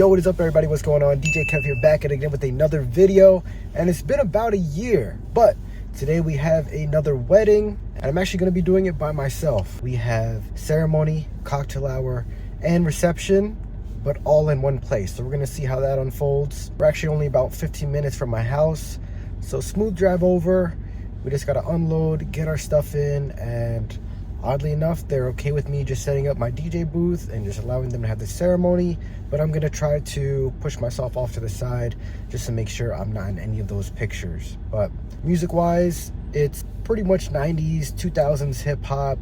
Yo, what is up everybody? What's going on? DJ Kev here, back at again with another video, and it's been about a year, but today we have another wedding, and I'm actually going to be doing it by myself. We have ceremony, cocktail hour, and reception, but all in one place. So we're going to see how that unfolds. We're actually only about 15 minutes from my house, so smooth drive over. We just got to unload, get our stuff in, and oddly enough, they're okay with me just setting up my DJ booth and just allowing them to have the ceremony, but I'm gonna try to push myself off to the side just to make sure I'm not in any of those pictures. But music-wise, it's pretty much 90s, 2000s hip-hop,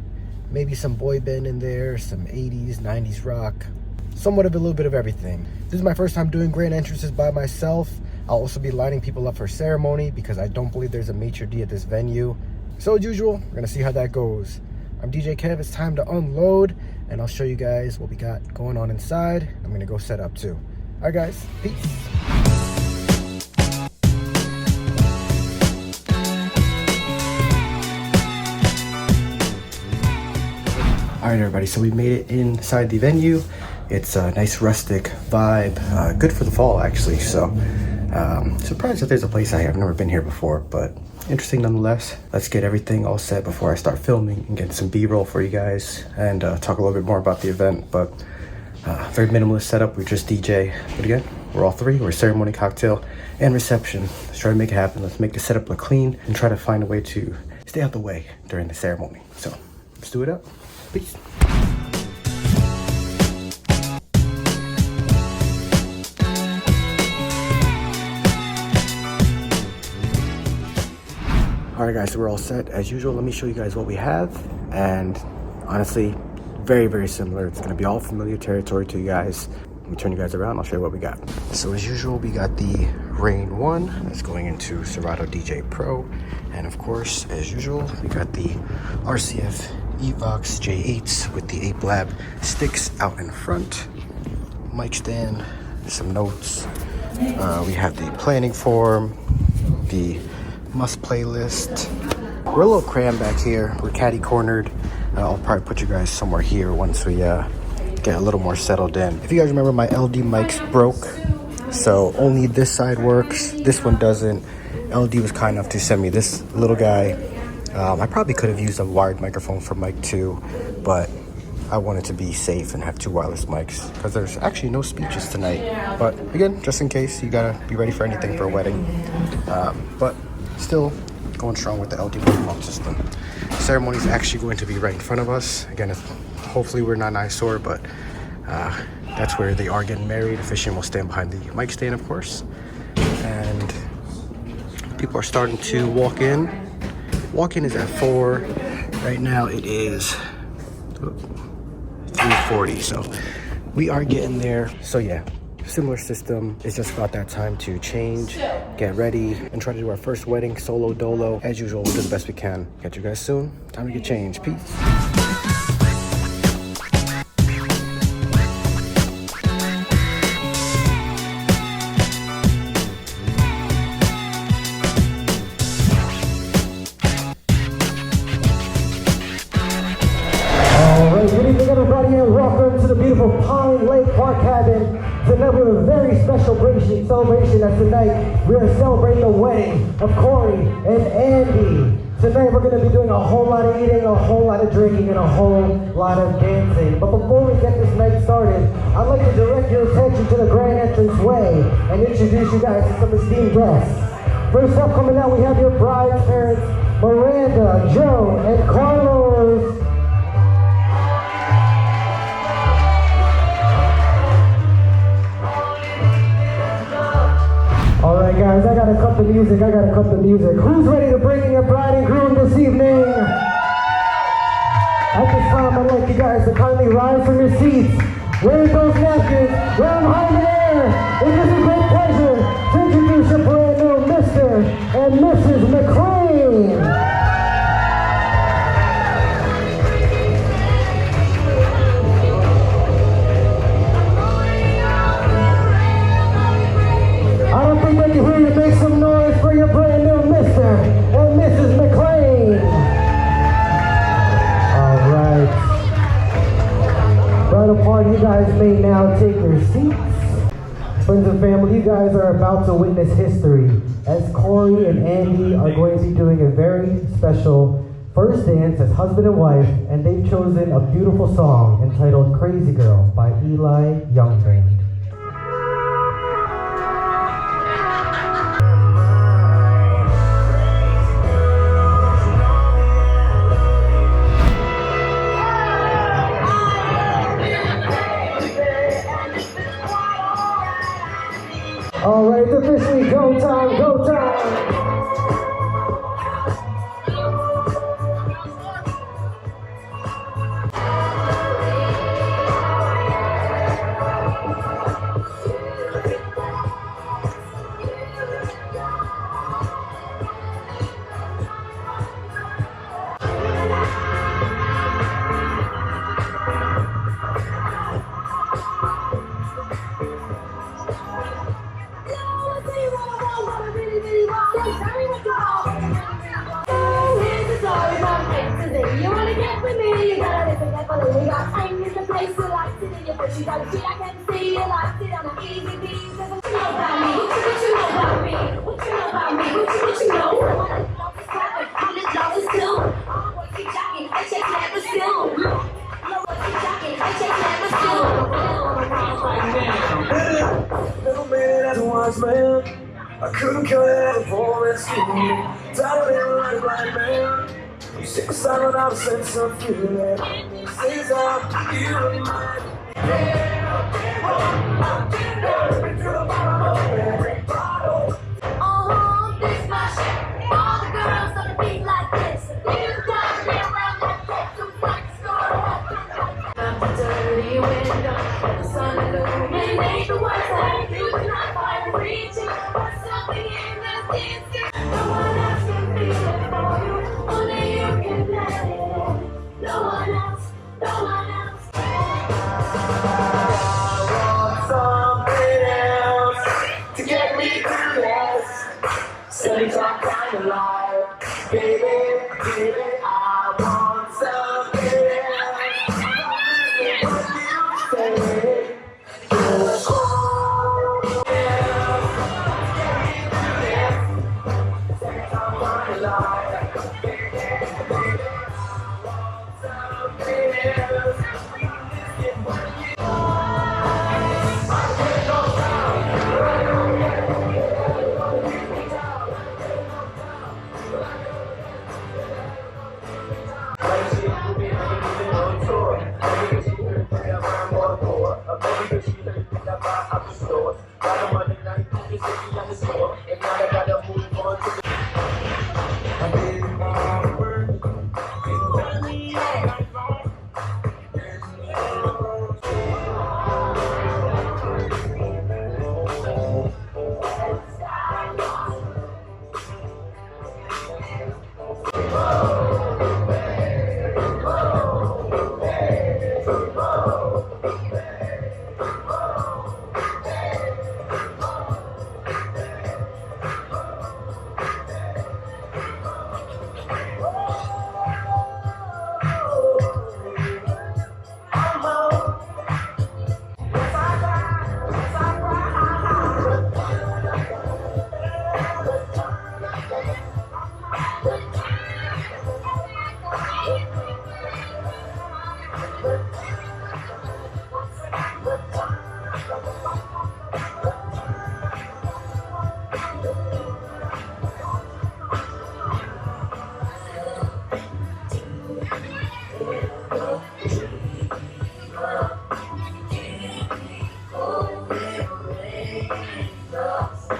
maybe some boy band in there, some 80s, 90s rock, somewhat of a little bit of everything. This is my first time doing grand entrances by myself. I'll also be lining people up for ceremony because I don't believe there's a maitre d' at this venue. So as usual, we're gonna see how that goes. I'm DJ Kev, it's time to unload, and I'll show you guys what we got going on inside. I'm gonna go set up too. All right guys, peace. All right everybody, so we made it inside the venue. It's a nice rustic vibe, good for the fall actually. So surprised that there's a place I've never been here before, but interesting nonetheless. Let's get everything all set before I start filming and get some B-roll for you guys and talk a little bit more about the event. But very minimalist setup. We just DJ, but again, we're all three. We're ceremony, cocktail, and reception. Let's try to make it happen. Let's make the setup look clean and try to find a way to stay out the way during the ceremony. So let's do it up. Peace. Alright guys, so we're all set as usual. Let me show you guys what we have, and honestly, very similar. It's going to be all familiar territory to you guys. Let me turn you guys around, I'll show you what we got. So as usual, we got the Rane 1 that's going into Serato DJ Pro, and of course, as usual, we got the RCF Evox J8s with the 8 blab sticks out in front, mic stand, some notes. We have the planning form, the must playlist. We're a little crammed back here. We're catty cornered. I'll probably put you guys somewhere here once we get a little more settled in. If you guys remember, my LD mics broke, so only this side works. This one doesn't. LD was kind enough to send me this little guy. I probably could have used a wired microphone for mic 2, but I wanted to be safe and have 2 wireless mics because there's actually no speeches tonight. But again, just in case, you gotta be ready for anything for a wedding. But still going strong with the LD microphone system. Ceremony is actually going to be right in front of us. Again, hopefully we're not an eyesore, but that's where they are getting married. Officiant will stand behind the mic stand, of course. And people are starting to walk in. Walk-in is at 4. Right now it is 3:40, so we are getting there. So yeah, similar system. It's just about that time to change, get ready, and try to do our first wedding solo dolo. As usual, we'll do the best we can. Catch you guys soon. Time to get changed. Peace. Good evening everybody, and welcome to the beautiful Pine Lake Park Cabin. Tonight we have a very special celebration as tonight we are celebrating the wedding of Corey and Andy. Tonight we're going to be doing a whole lot of eating, a whole lot of drinking, and a whole lot of dancing. But before we get this night started, I'd like to direct your attention to the grand entrance way and introduce you guys to some esteemed guests. First up coming out, we have your bride's parents, Miranda, Joe, and Carlos. Alright guys, I gotta cut the music, Who's ready to bring in your bride and groom this evening? At this time, I'd like you guys to kindly rise from your seats, wave those napkins, round high in the air. It is a great pleasure to introduce your brand new Mr. and Mrs. McLean. I don't think they can hear you. Make some noise for your brand new Mr. and Mrs. McLean. All right. Right apart, you guys may now take your seats. Friends and family, you guys are about to witness history as Corey and Andy are going to be doing a very special first dance as husband and wife, and they've chosen a beautiful song entitled Crazy Girl by Eli Young Band. All right, it's officially go time, go time. You gotta see, I can see you like sit on an easy beat. What you know about me? What you know about me? What you know about me? What you know? Love is clapping, I'm just love is still. What you jacking? I shake never still. What you jacking? I shake never still. Little man as a wise man, I couldn't cut it out before it's you. Tired of being like a blind man. I'm sick and silent out of sense of feeling. Says out, you and mine. This my shit. All the girls on the beat like this. You got me around that place. Some like story. I'm dirty window. The sun illuminates the words that you cannot find reaching. But something in this dance. No one else can feel it for you. Only you can let it in. No one else. No one else. Settings are kind of light, baby, baby, I want something else. What you say? Settings are kind of light, baby, baby, I want something else.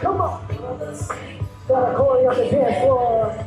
Come on! Got a Corey on the dance floor.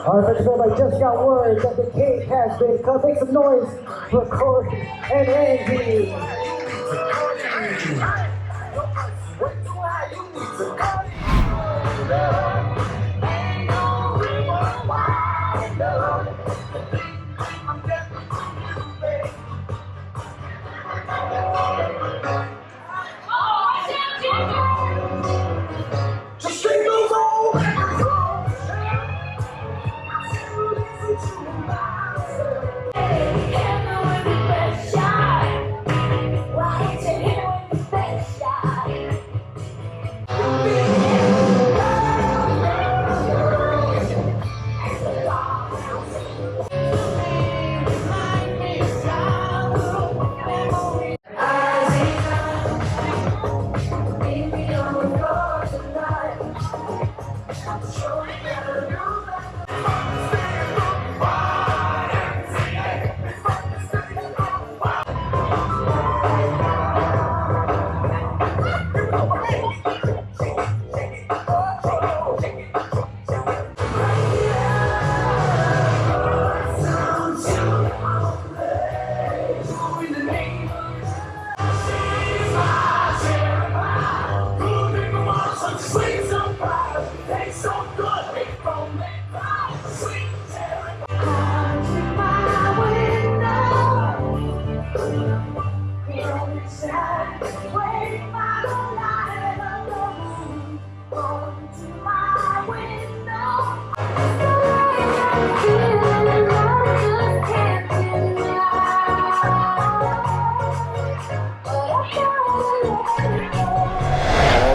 Alright, friends, I just got word that the cake has been cut. Make some noise for Corey and Angie.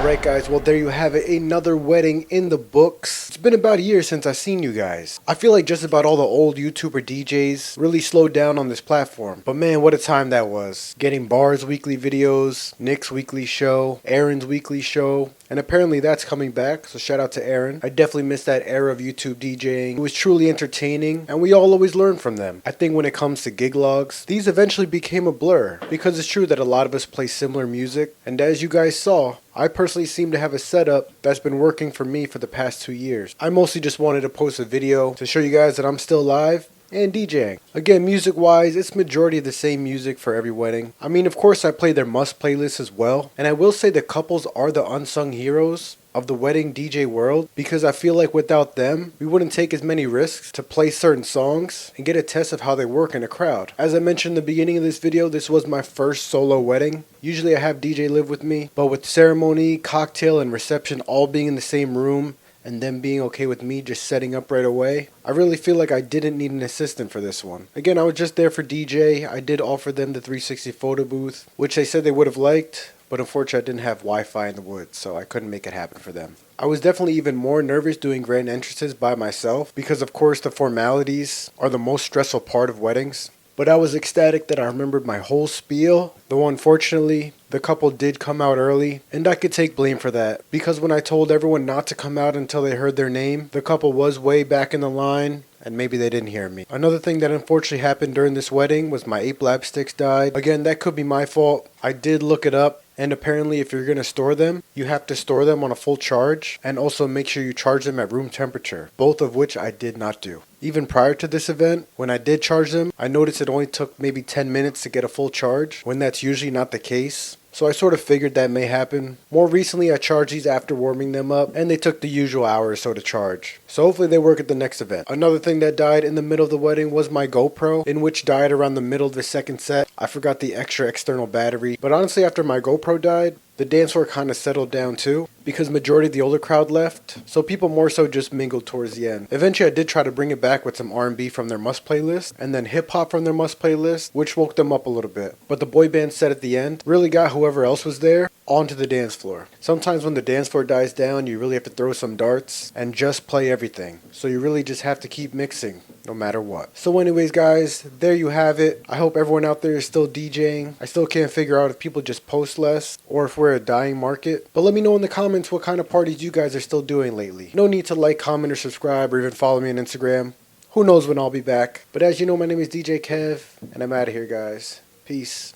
Alright guys, well there you have it, another wedding in the books. It's been about a year since I've seen you guys. I feel like just about all the old YouTuber DJs really slowed down on this platform. But man, what a time that was. Getting Bar's weekly videos, Nick's weekly show, Aaron's weekly show, and apparently that's coming back, so shout out to Aaron. I definitely missed that era of YouTube DJing. It was truly entertaining, and we all always learn from them. I think when it comes to gig logs, these eventually became a blur, because it's true that a lot of us play similar music, and as you guys saw, I personally seem to have a setup that's been working for me for the past 2 years. I mostly just wanted to post a video to show you guys that I'm still live and DJing. Again, music wise, it's majority of the same music for every wedding. I mean, of course I play their must playlist as well, and I will say the couples are the unsung heroes. of the wedding DJ world, because I feel like without them, we wouldn't take as many risks to play certain songs and get a test of how they work in a crowd. As I mentioned in the beginning of this video, this was my first solo wedding. Usually I have DJ live with me, but with ceremony, cocktail, and reception all being in the same room, and them being okay with me just setting up right away, I really feel like I didn't need an assistant for this one. Again, I was just there for DJ. I did offer them the 360 photo booth, which they said they would have liked, but unfortunately I didn't have Wi-Fi in the woods, so I couldn't make it happen for them. I was definitely even more nervous doing grand entrances by myself, because of course the formalities are the most stressful part of weddings. But I was ecstatic that I remembered my whole spiel, though unfortunately, the couple did come out early, and I could take blame for that, because when I told everyone not to come out until they heard their name, the couple was way back in the line, and maybe they didn't hear me. Another thing that unfortunately happened during this wedding was my 8 lab sticks died. Again, that could be my fault. I did look it up, and apparently if you're going to store them, you have to store them on a full charge, and also make sure you charge them at room temperature, both of which I did not do. Even prior to this event, when I did charge them, I noticed it only took maybe 10 minutes to get a full charge, when that's usually not the case. So I sort of figured that may happen. More recently, I charged these after warming them up, and they took the usual hour or so to charge. So hopefully they work at the next event. Another thing that died in the middle of the wedding was my GoPro, in which died around the middle of the second set. I forgot the extra external battery. But honestly, after my GoPro died, the dance floor kind of settled down too, because majority of the older crowd left, so people more so just mingled towards the end. Eventually I did try to bring it back with some R&B from their must playlist, and then hip hop from their must playlist, which woke them up a little bit. But the boy band set at the end really got whoever else was there onto the dance floor. Sometimes when the dance floor dies down, you really have to throw some darts and just play everything. So you really just have to keep mixing, no matter what. So anyways guys, there you have it. I hope everyone out there is still DJing. I still can't figure out if people just post less, or if we're a dying market. But let me know in the comments what kind of parties you guys are still doing lately. No need to like, comment, or subscribe, or even follow me on Instagram. Who knows when I'll be back. But as you know, my name is DJ Kev, and I'm out of here guys. Peace.